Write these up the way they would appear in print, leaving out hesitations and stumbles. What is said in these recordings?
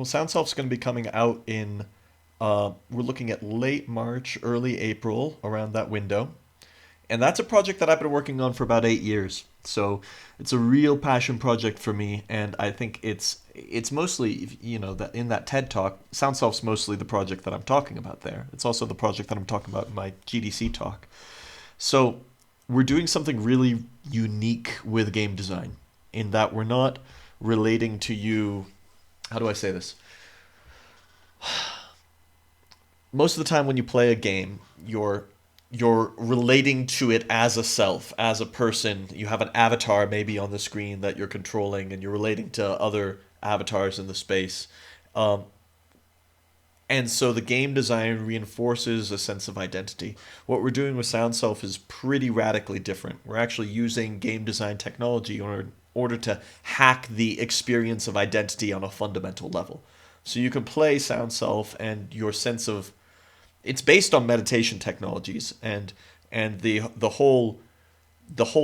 Well, Soundself's going to be coming out in, we're looking at late March, early April, around that window. And that's a project that I've been working on for about 8 years. So it's a real passion project for me, and I think it's mostly, that in that TED talk, Soundself's mostly the project that I'm talking about there. It's also the project that I'm talking about in my GDC talk. So we're doing something really unique with game design in that we're not relating to you. How do I say this? Most of the time when you play a game, you're relating to it as a self, as a person. You have an avatar maybe on the screen that you're controlling, and you're relating to other avatars in the space. Um, and so the game design reinforces a sense of identity. What we're doing with SoundSelf is pretty radically different. We're actually using game design technology in order to hack the experience of identity on a fundamental level. So you can play SoundSelf, and your sense of it's based on meditation technologies, and the whole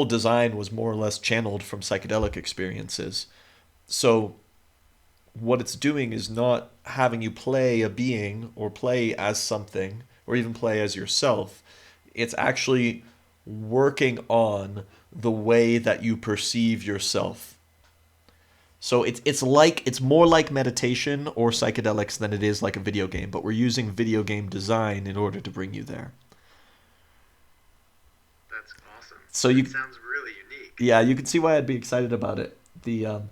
design was more or less channeled from psychedelic experiences. So what it's doing is not having you play a being or play as something or even play as yourself. It's actually working on the way that you perceive yourself. So it's more like meditation or psychedelics than it is like a video game, but we're using video game design in order to bring you there. That's awesome. So That you sounds really unique. Yeah, you can see why I'd be excited about it. The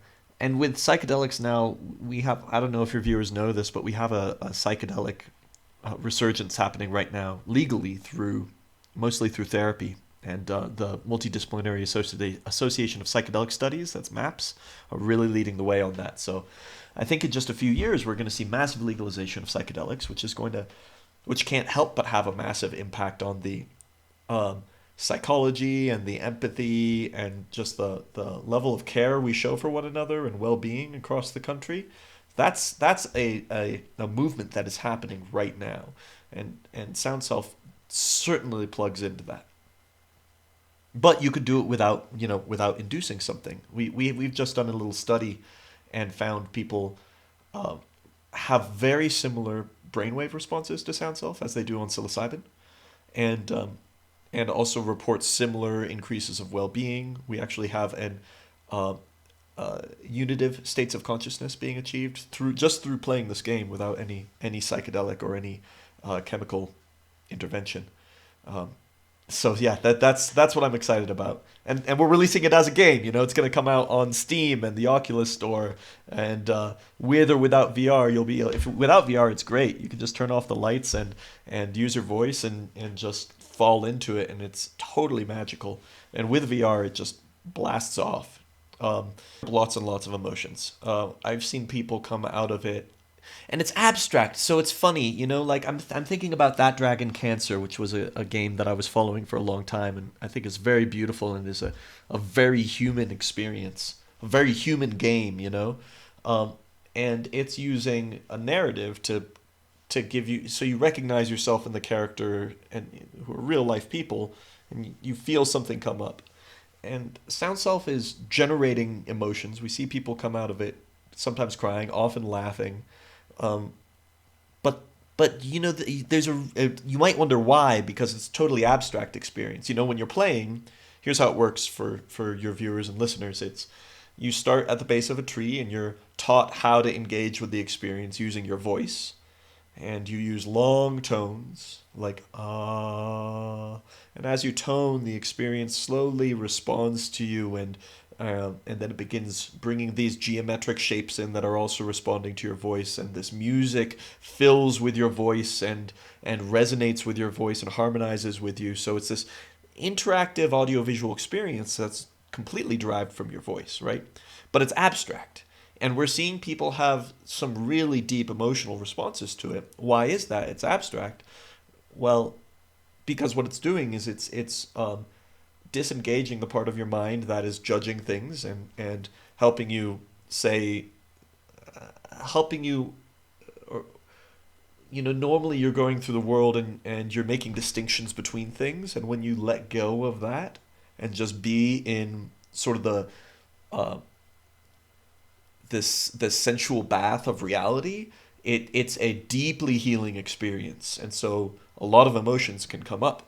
And with psychedelics now, we have, I don't know if your viewers know this, but we have a psychedelic resurgence happening right now legally through mostly through therapy. And the Multidisciplinary Association of Psychedelic Studies, that's MAPS, are really leading the way on that. So I think in just a few years, we're going to see massive legalization of psychedelics, which can't help but have a massive impact on the um, psychology and the empathy and just the level of care we show for one another and well-being across the country. That's a movement that is happening right now, and SoundSelf certainly plugs into that. But you could do it without inducing something. We've just done a little study and found people uh, have very similar brainwave responses to SoundSelf as they do on psilocybin, and and also reports similar increases of well-being. We actually have an uh, unitive states of consciousness being achieved through playing this game without any psychedelic or any chemical intervention. Um, so yeah, that's what I'm excited about, and we're releasing it as a game. It's going to come out on Steam and the Oculus Store, and with or without VR, you'll be if without VR, it's great. You can just turn off the lights and use your voice and just fall into it, and it's totally magical. And with VR, it just blasts off. Lots and lots of emotions. I've seen people come out of it, and it's abstract, so it's funny. Like I'm thinking about That Dragon Cancer, which was a game that I was following for a long time, and I think is very beautiful and is a very human experience, a very human game. Um, and it's using a narrative to give you so you recognize yourself in the character and who are real life people, and you feel something come up. And Sound Self is generating emotions. We see people come out of it sometimes crying, often laughing. Um, but there's you might wonder why, because it's a totally abstract experience. When you're playing, here's how it works for your viewers and listeners. It's you start at the base of a tree and you're taught how to engage with the experience using your voice, and you use long tones like ah, and as you tone, the experience slowly responds to you, and then it begins bringing these geometric shapes in that are also responding to your voice, and this music fills with your voice and resonates with your voice and harmonizes with you. So it's this interactive audiovisual experience that's completely derived from your voice, right? But it's abstract. And we're seeing people have some really deep emotional responses to it. Why is that? It's abstract. Well, because what it's doing is it's disengaging the part of your mind that is judging things, and helping you say, helping you, or, normally you're going through the world, and you're making distinctions between things. And when you let go of that and just be in sort of uh, this sensual bath of reality, it's a deeply healing experience, and so a lot of emotions can come up.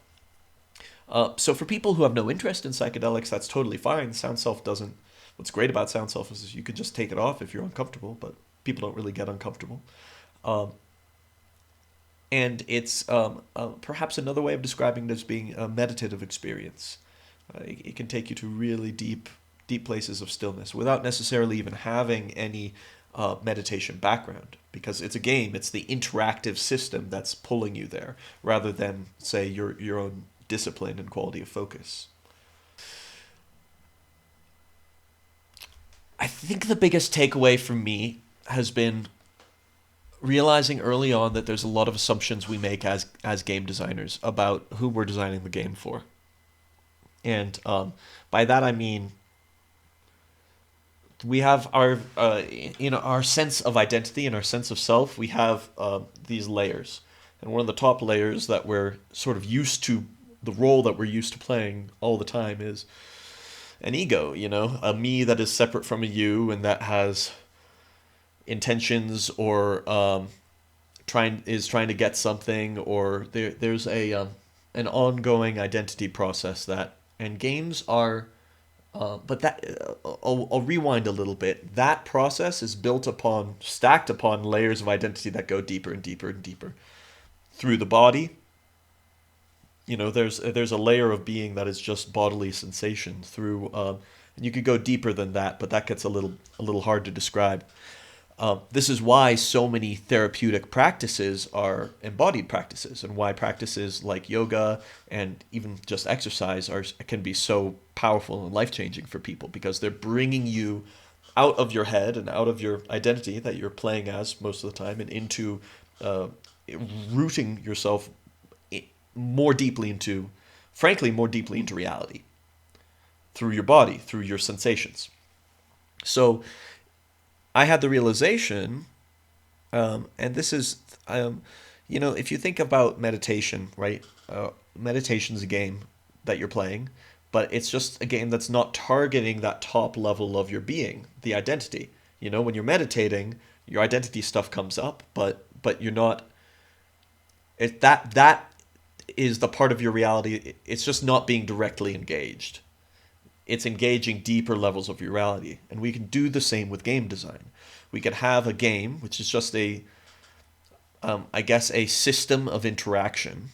So for people who have no interest in psychedelics, that's totally fine. Soundself doesn't. What's great about Soundself is you could just take it off if you're uncomfortable, but people don't really get uncomfortable. Um, and it's perhaps another way of describing it as being a meditative experience. It can take you to really deep places of stillness without necessarily even having any meditation background, because it's a game. It's the interactive system that's pulling you there, rather than say your own discipline and quality of focus. I think the biggest takeaway from me has been realizing early on that there's a lot of assumptions we make as game designers about who we're designing the game for, and by that I mean we have our our sense of identity and our sense of self. We have these layers, and one of the top layers that we're sort of used to, the role that we're used to playing all the time, is an ego. A me that is separate from a you, and that has intentions, or trying to get something, or there's a an ongoing identity process that, and games are. But that I'll rewind a little bit. That process is stacked upon layers of identity that go deeper and deeper and deeper through the body. There's a layer of being that is just bodily sensation through, and you could go deeper than that, but that gets a little hard to describe. This is why so many therapeutic practices are embodied practices, and why practices like yoga and even just exercise can be so powerful and life changing for people, because they're bringing you out of your head and out of your identity that you're playing as most of the time, and into uh, rooting yourself more deeply into, frankly, more deeply into reality through your body, through your sensations. So I had the realization, and this is, if you think about meditation, right? Meditation's a game that you're playing, but it's just a game that's not targeting that top level of your being, the identity. When you're meditating, your identity stuff comes up, but you're not. That is the part of your reality. It's just not being directly engaged. It's engaging deeper levels of your reality. And we can do the same with game design. We can have a game, which is just I guess, a system of interaction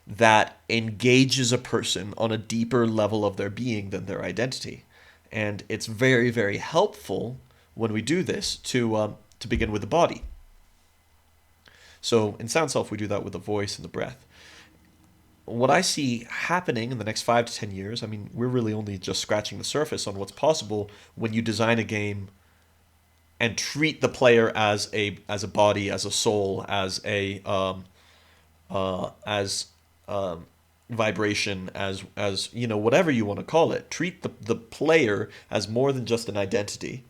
that engages a person on a deeper level of their being than their identity. And it's very, very helpful when we do this to begin with the body. So in Soundself, we do that with the voice and the breath. What I see happening in the next 5 to 10 years, I mean, we're really only just scratching the surface on what's possible when you design a game and treat the player as a body, as a soul, as vibration, as whatever you want to call it. Treat the player as more than just an identity.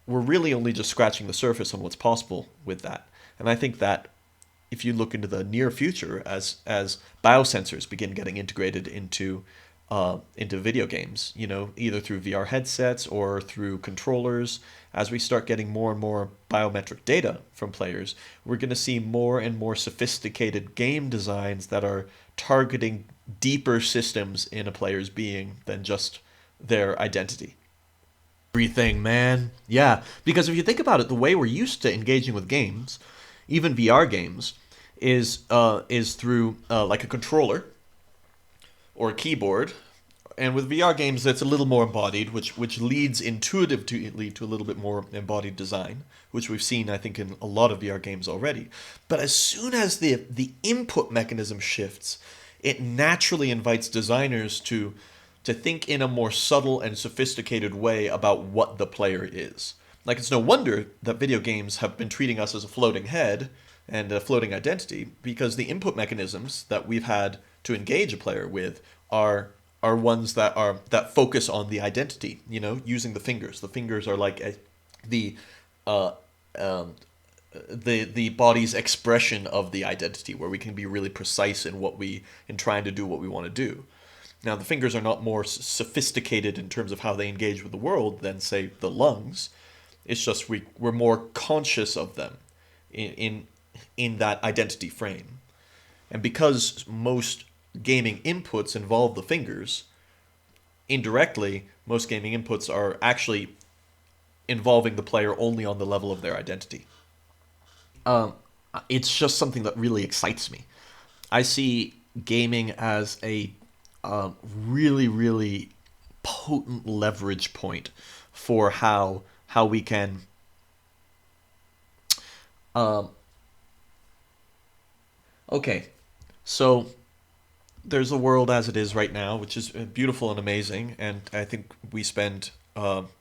We're really only just scratching the surface on what's possible with that. And I think that if you look into the near future, as biosensors begin getting integrated into video games, either through VR headsets or through controllers, as we start getting more and more biometric data from players, we're going to see more and more sophisticated game designs that are targeting deeper systems in a player's being than just their identity. Everything, man. Yeah, because if you think about it, the way we're used to engaging with games, even VR games, is through like a controller or a keyboard. And with VR games, it's a little more embodied, which leads intuitively to a little bit more embodied design, which we've seen, I think, in a lot of VR games already. But as soon as the input mechanism shifts, it naturally invites designers to think in a more subtle and sophisticated way about what the player is. Like, it's no wonder that video games have been treating us as a floating head and a floating identity, because the input mechanisms that we've had to engage a player with are ones that focus on the identity. Using the fingers. The fingers are like the uh, um, the body's expression of the identity, where we can be really precise in trying to do what we want to do. Now, the fingers are not more sophisticated in terms of how they engage with the world than, say, the lungs. It's just we're more conscious of them in, in in that identity frame. And because most gaming inputs involve the fingers, indirectly, most gaming inputs are actually involving the player only on the level of their identity. Um, it's just something that really excites me. I see gaming as a really, really potent leverage point for how we can um, okay. So there's a world as it is right now, which is beautiful and amazing, and I think we spend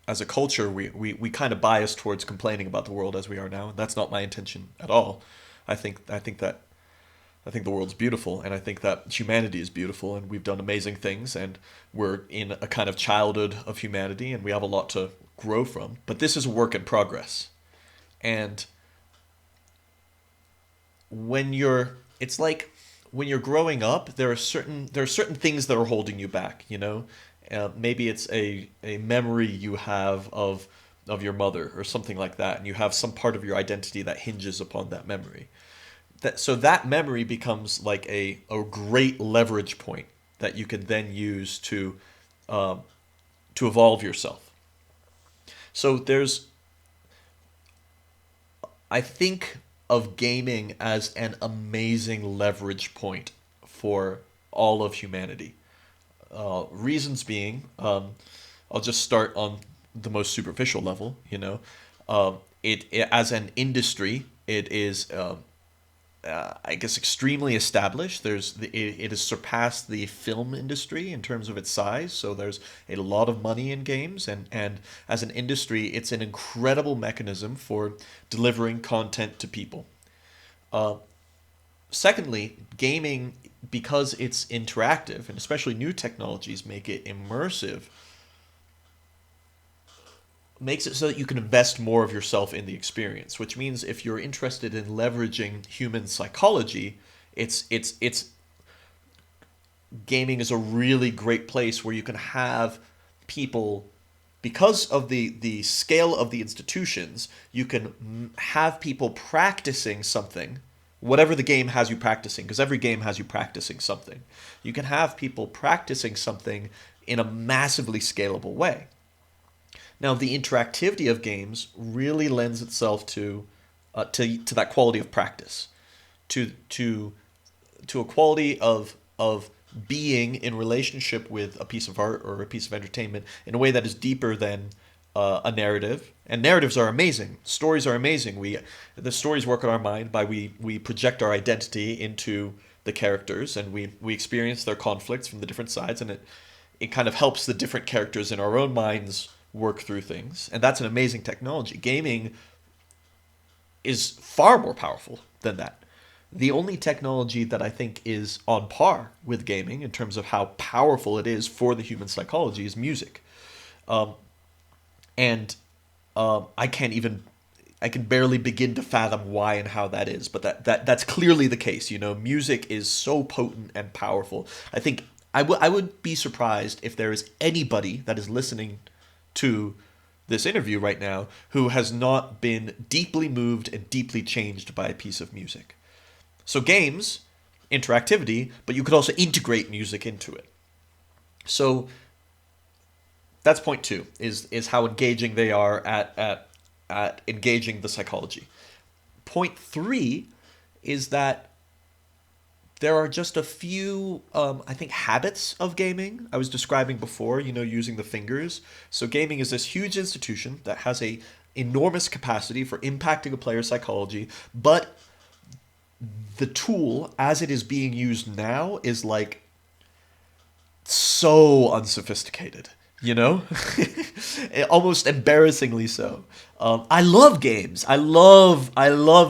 as a culture we kind of bias towards complaining about the world as we are now, and that's not my intention at all. I think the world's beautiful, and I think that humanity is beautiful, and we've done amazing things, and we're in a kind of childhood of humanity, and we have a lot to grow from. But this is a work in progress, and when you're it's like when you're growing up, there are certain things that are holding you back. Maybe it's a memory you have of your mother or something like that, and you have some part of your identity that hinges upon that memory. So that memory becomes like a great leverage point that you can then use um, to evolve yourself. So I think of gaming as an amazing leverage point for all of humanity. Reasons being, I'll just start on the most superficial level. It as an industry, it is I guess extremely established. It has surpassed the film industry in terms of its size. So there's a lot of money in games, and as an industry, it's an incredible mechanism for delivering content to people. Uh, Secondly, gaming, because it's interactive, and especially new technologies make it immersive, makes it so that you can invest more of yourself in the experience. Which means if you're interested in leveraging human psychology, it's gaming is a really great place where you can have people, because of the scale of the institutions, you can have people practicing something, whatever the game has you practicing, because every game has you practicing something. You can have people practicing something in a massively scalable way. Now, the interactivity of games really lends itself to that quality of practice, to to to a quality of being in relationship with a piece of art or a piece of entertainment in a way that is deeper than a narrative. And narratives are amazing. Stories are amazing. The stories work on our mind by we project our identity into the characters, and we experience their conflicts from the different sides, and it kind of helps the different characters in our own minds work through things. And that's an amazing technology. Gaming is far more powerful than that. The only technology that I think is on par with gaming in terms of how powerful it is for the human psychology is music. Um, and I can't even I can barely begin to fathom why and how that is, but that's clearly the case. Music is so potent and powerful. I think I would be surprised if there is anybody that is listening to this interview right now who has not been deeply moved and deeply changed by a piece of music. So games, interactivity, but you could also integrate music into it. So that's point two, is how engaging they are at engaging the psychology. Point three is that there are just a few, I think, habits of gaming I was describing before, using the fingers. So gaming is this huge institution that has a enormous capacity for impacting a player's psychology, but the tool as it is being used now is like so unsophisticated, you know? Almost embarrassingly so. I love games. I love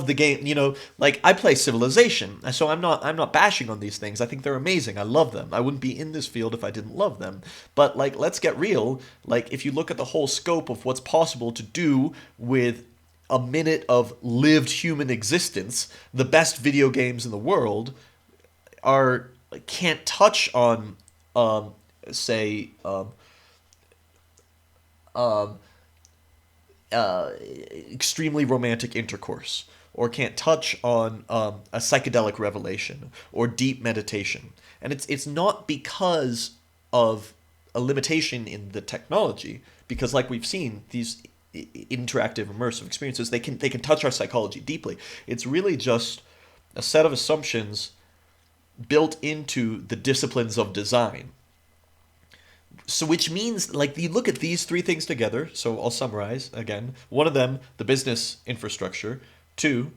the game. Like I play Civilization, so I'm not bashing on these things. I think they're amazing. I love them. I wouldn't be in this field if I didn't love them. But like, let's get real. Like, if you look at the whole scope of what's possible to do with a minute of lived human existence, the best video games in the world are can't touch on um, say um, uh, extremely romantic intercourse, or can't touch on a psychedelic revelation or deep meditation. And it's not because of a limitation in the technology, because like we've seen, these interactive immersive experiences, they can touch our psychology deeply. It's really just a set of assumptions built into the disciplines of design. So, which means, like, you look at these three things together. So, I'll summarize again. One of them, the business infrastructure. Two,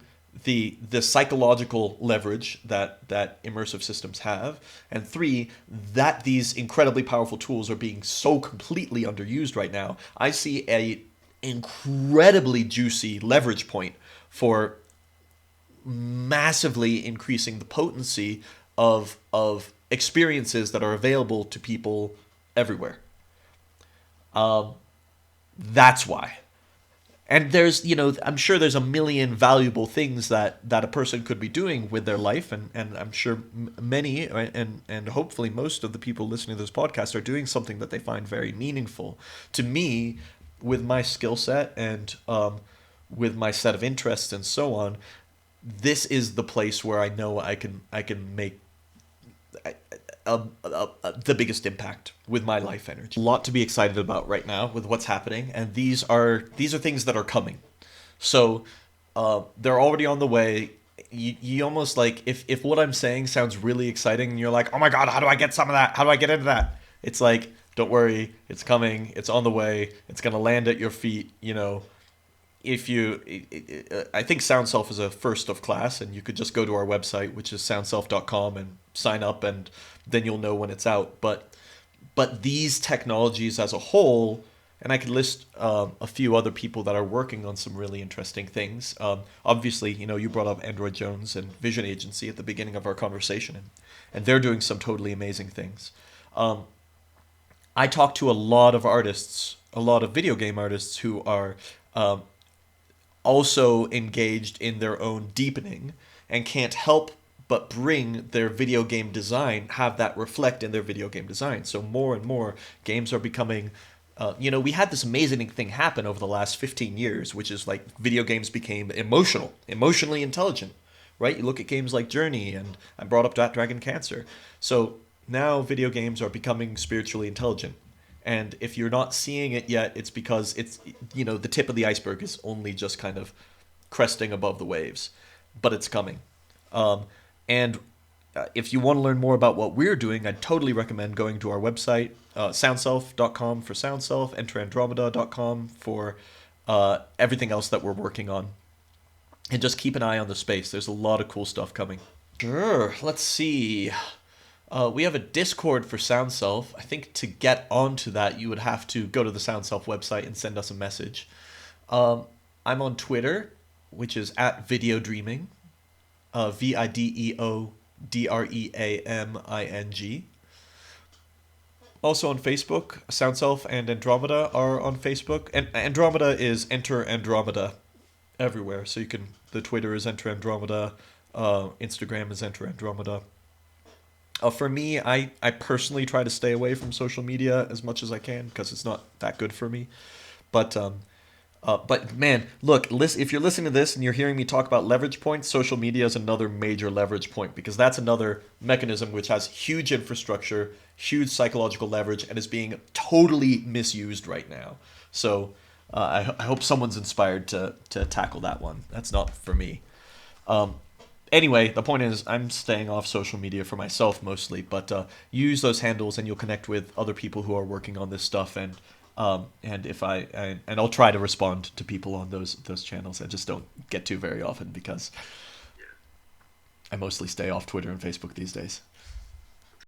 the psychological leverage that immersive systems have. And three, that these incredibly powerful tools are being so completely underused right now. I see a incredibly juicy leverage point for massively increasing the potency of experiences that are available to people everywhere. Um, that's why. And there's, I'm sure there's a million valuable things that a person could be doing with their life, and I'm sure many, and hopefully most of the people listening to this podcast are doing something that they find very meaningful. To me, with my skill set and with my set of interests and so on, this is the place where I know I can make the biggest impact with my life energy. A lot to be excited about right now with what's happening, and these are things that are coming. So they're already on the way. You almost like, if what I'm saying sounds really exciting and you're like, oh my god, how do I get some of that? How do I get into that? It's like, don't worry, it's coming. It's on the way. It's gonna land at your feet. If you, I think Soundself is a first of class, and you could just go to our website, which is soundself.com, and sign up, and then you'll know when it's out. But these technologies as a whole, and I could list a few other people that are working on some really interesting things. Obviously, you brought up Android Jones and Vision Agency at the beginning of our conversation, and they're doing some totally amazing things. I talk to a lot of artists, a lot of video game artists who are also engaged in their own deepening and can't help but bring their video game design, have that reflect in their video game design. So more and more games are becoming, we had this amazing thing happen over the last 15 years, which is like video games became emotionally intelligent, right? You look at games like Journey, and I brought up that Dragon Cancer. So now video games are becoming spiritually intelligent. And if you're not seeing it yet, it's because it's, the tip of the iceberg is only just kind of cresting above the waves, but it's coming. And if you want to learn more about what we're doing, I'd totally recommend going to our website, soundself.com for Soundself, enterandromeda.com for everything else that we're working on. And just keep an eye on the space. There's a lot of cool stuff coming. Sure, let's see. We have a Discord for Soundself. I think to get onto that, you would have to go to the Soundself website and send us a message. I'm on Twitter, which is at Videodreaming, VIDEODREAMING. Also on Facebook, Soundself and Andromeda are on Facebook. And Andromeda is Enter Andromeda everywhere. So the Twitter is Enter Andromeda, Instagram is Enter Andromeda. For me, I personally try to stay away from social media as much as I can because it's not that good for me. But man, look, if you're listening to this and you're hearing me talk about leverage points, social media is another major leverage point, because that's another mechanism which has huge infrastructure, huge psychological leverage, and is being totally misused right now. So I hope someone's inspired to tackle that one. That's not for me. Anyway, the point is, I'm staying off social media for myself mostly, but use those handles and you'll connect with other people who are working on this stuff, and I'll try to respond to people on those channels. I just don't get to very often because I mostly stay off Twitter and Facebook these days.